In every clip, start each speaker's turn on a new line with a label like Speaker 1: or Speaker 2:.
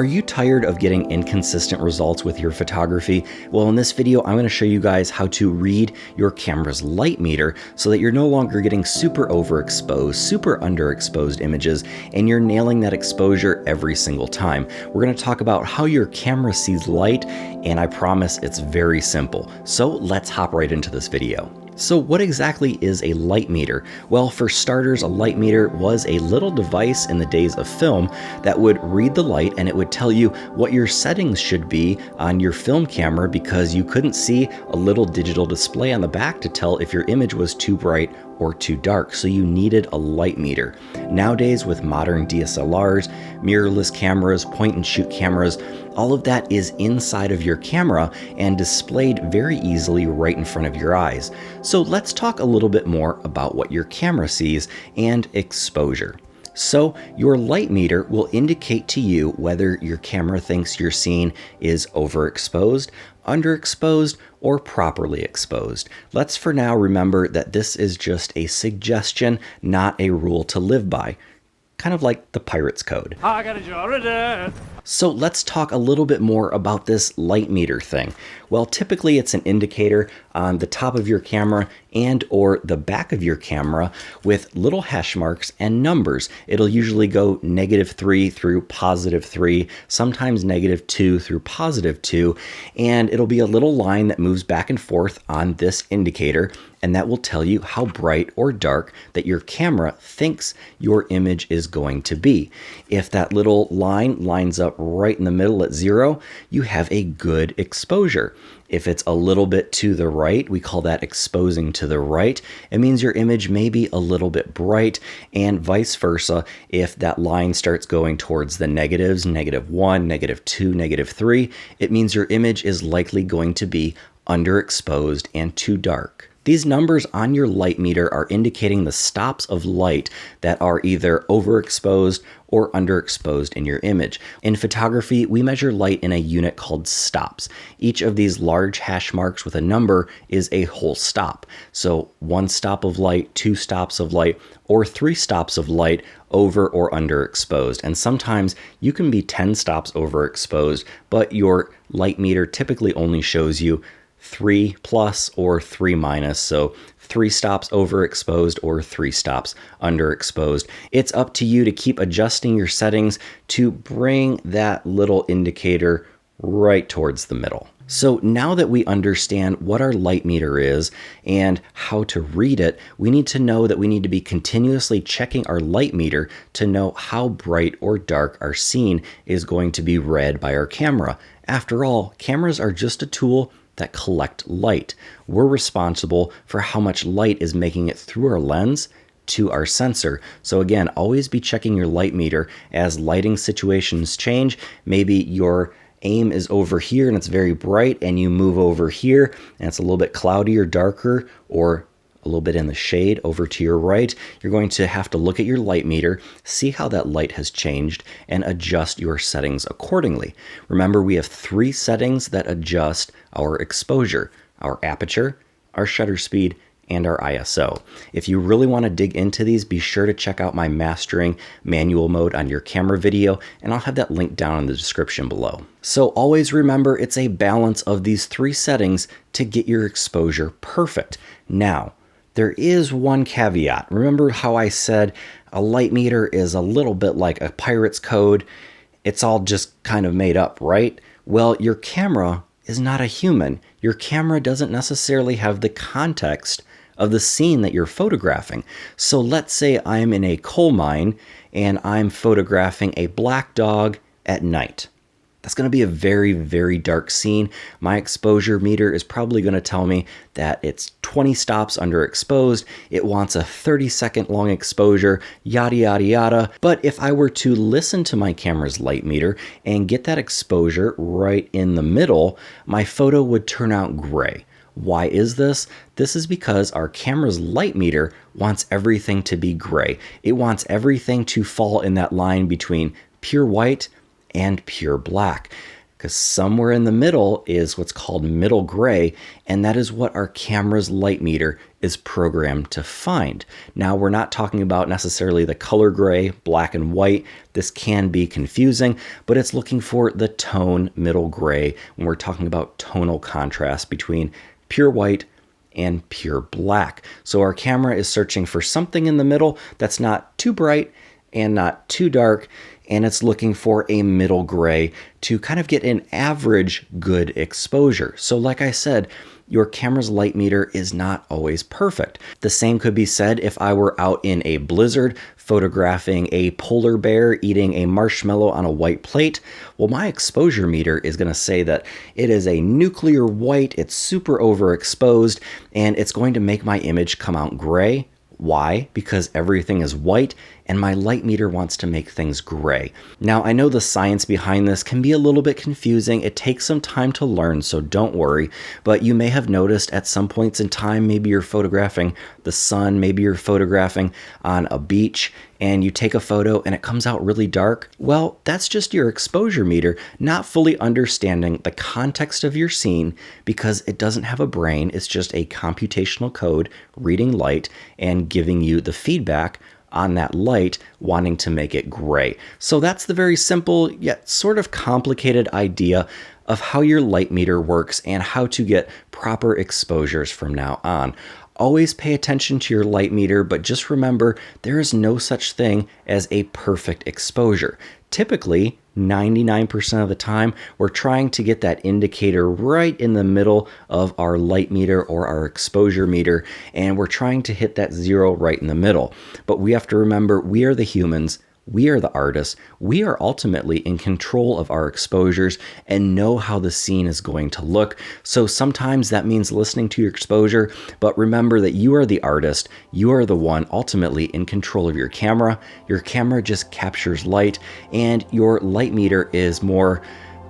Speaker 1: Are you tired of getting inconsistent results with your photography? Well, in this video, I'm going to show you guys how to read your camera's light meter so that you're no longer getting super overexposed, super underexposed images, and you're nailing that exposure every single time. We're going to talk about how your camera sees light, and I promise it's very simple. So let's hop right into this video. So what exactly is a light meter? Well, for starters, a light meter was a little device in the days of film that would read the light and it would tell you what your settings should be on your film camera because you couldn't see a little digital display on the back to tell if your image was too bright or too dark, so you needed a light meter. Nowadays, with modern DSLRs, mirrorless cameras, point and shoot cameras, all of that is inside of your camera and displayed very easily right in front of your eyes. So let's talk a little bit more about what your camera sees and exposure. So your light meter will indicate to you whether your camera thinks your scene is overexposed, underexposed, or properly exposed. Let's for now remember that this is just a suggestion, not a rule to live by. Kind of like the Pirates Code. I got a jar of death. So let's talk a little bit more about this light meter thing. Well, typically it's an indicator on the top of your camera and or the back of your camera with little hash marks and numbers. It'll usually go -3 through +3, sometimes -2 through +2, and it'll be a little line that moves back and forth on this indicator, and that will tell you how bright or dark that your camera thinks your image is going to be. If that little line lines up right in the middle at 0, you have a good exposure. If it's a little bit to the right, we call that exposing to the right. It means your image may be a little bit bright, and vice versa. If that line starts going towards the negatives, -1, -2, -3, it means your image is likely going to be underexposed and too dark. These numbers on your light meter are indicating the stops of light that are either overexposed or underexposed in your image. In photography, we measure light in a unit called stops. Each of these large hash marks with a number is a whole stop. So 1 stop of light, 2 stops of light, or 3 stops of light over or underexposed. And sometimes you can be 10 stops overexposed, but your light meter typically only shows you 3 plus or 3 minus, so 3 stops overexposed or 3 stops underexposed. It's up to you to keep adjusting your settings to bring that little indicator right towards the middle. So now that we understand what our light meter is and how to read it, we need to know that we need to be continuously checking our light meter to know how bright or dark our scene is going to be read by our camera. After all, cameras are just a tool that collect light. We're responsible for how much light is making it through our lens to our sensor. So again, always be checking your light meter as lighting situations change. Maybe your aim is over here and it's very bright, and you move over here and it's a little bit cloudy or darker, or a little bit in the shade over to your right. You're going to have to look at your light meter, see how that light has changed, and adjust your settings accordingly. Remember, we have 3 settings that adjust our exposure: our aperture, our shutter speed, and our ISO. If you really want to dig into these, be sure to check out my mastering manual mode on your camera video, and I'll have that linked down in the description below. So always remember, it's a balance of these 3 settings to get your exposure perfect. Now, there is one caveat. Remember how I said a light meter is a little bit like a pirate's code? It's all just kind of made up, right? Well, your camera is not a human. Your camera doesn't necessarily have the context of the scene that you're photographing. So let's say I'm in a coal mine and I'm photographing a black dog at night. That's going to be a very, very dark scene. My exposure meter is probably going to tell me that it's 20 stops underexposed. It wants a 30-second long exposure, yada, yada, yada. But if I were to listen to my camera's light meter and get that exposure right in the middle, my photo would turn out gray. Why is this? This is because our camera's light meter wants everything to be gray. It wants everything to fall in that line between pure white and pure black. because somewhere in the middle is what's called middle gray, and that is what our camera's light meter is programmed to find. Now, we're not talking about necessarily the color gray, black and white. This can be confusing, but it's looking for the tone middle gray when we're talking about tonal contrast between pure white and pure black. So our camera is searching for something in the middle that's not too bright and not too dark, and it's looking for a middle gray to kind of get an average good exposure. So like I said, your camera's light meter is not always perfect. The same could be said if I were out in a blizzard photographing a polar bear eating a marshmallow on a white plate. Well, my exposure meter is going to say that it is a nuclear white, it's super overexposed, and it's going to make my image come out gray. Why? Because everything is white and my light meter wants to make things gray. Now, I know the science behind this can be a little bit confusing. It takes some time to learn, so don't worry. But you may have noticed at some points in time, maybe you're photographing the sun, maybe you're photographing on a beach, and you take a photo and it comes out really dark. Well, that's just your exposure meter not fully understanding the context of your scene, because it doesn't have a brain. It's just a computational code reading light and giving you the feedback on that light, wanting to make it gray. So that's the very simple yet sort of complicated idea of how your light meter works and how to get proper exposures from now on. Always pay attention to your light meter, but just remember there is no such thing as a perfect exposure. Typically, 99% of the time, we're trying to get that indicator right in the middle of our light meter or our exposure meter, and we're trying to hit that zero right in the middle. But we have to remember, we are the humans. We are the artists. We are ultimately in control of our exposures and know how the scene is going to look. So sometimes that means listening to your exposure, but remember that you are the artist. You are the one ultimately in control of your camera. Your camera just captures light, and your light meter is more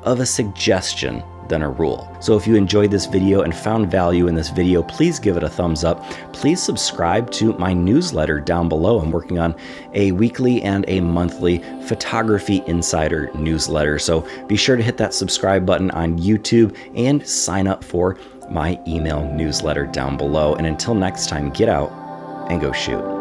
Speaker 1: of a suggestion than a rule. So if you enjoyed this video and found value in this video, please give it a thumbs up. Please subscribe to my newsletter down below. I'm working on a weekly and a monthly photography insider newsletter. So be sure to hit that subscribe button on YouTube and sign up for my email newsletter down below. And until next time, get out and go shoot.